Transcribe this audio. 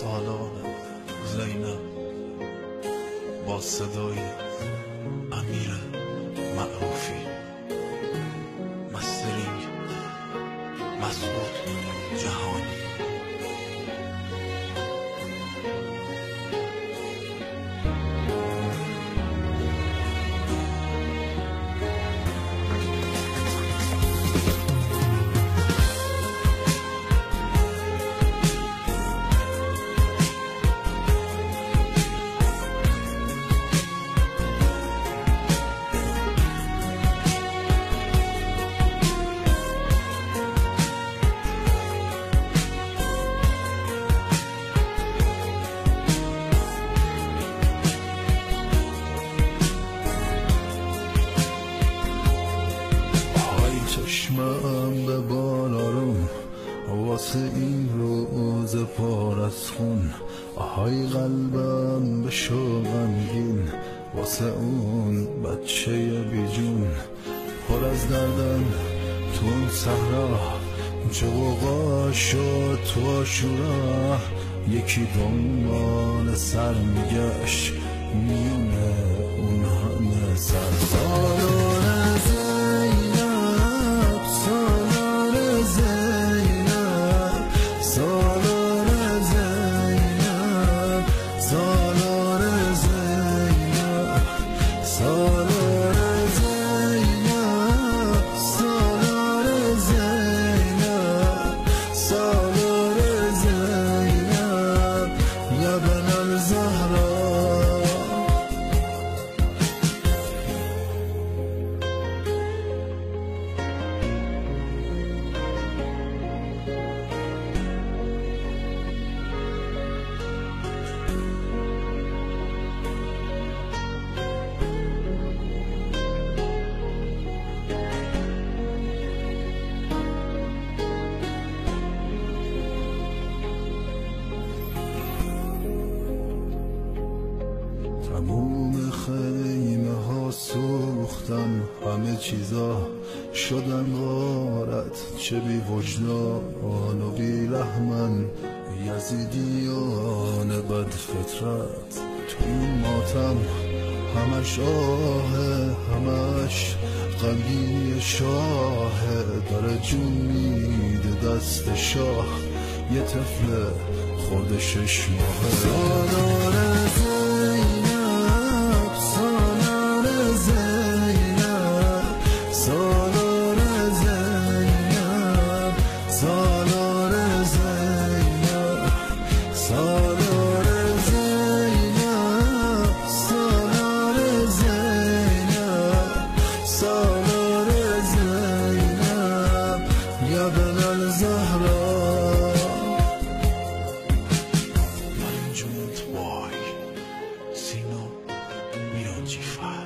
سالار زینب با صدای امیر معروفی، مسترینگ مسعود جهانی. چشمم به بال آروم واسه این روز پر از خون، آهای قلبم به شوق غمگین واسه اون بچه بیجون. پر از دردم تو اون صحرا، چه غوغا شد تو عاشورا. یکی دنبال سر میگشت میونه اون همه سرزار. تموم خیمه ها سوختن، همه چیزا شدن غارت. چه بی وجدان و بی رحمن، یزیدیان بد فطرت. تو این ماتم همش آهه، همش غمگینی شاهه. داره جون میده دست شاه، یه طفل خورده 6 ماهه. سالار Joint Boy Sino Miranji 5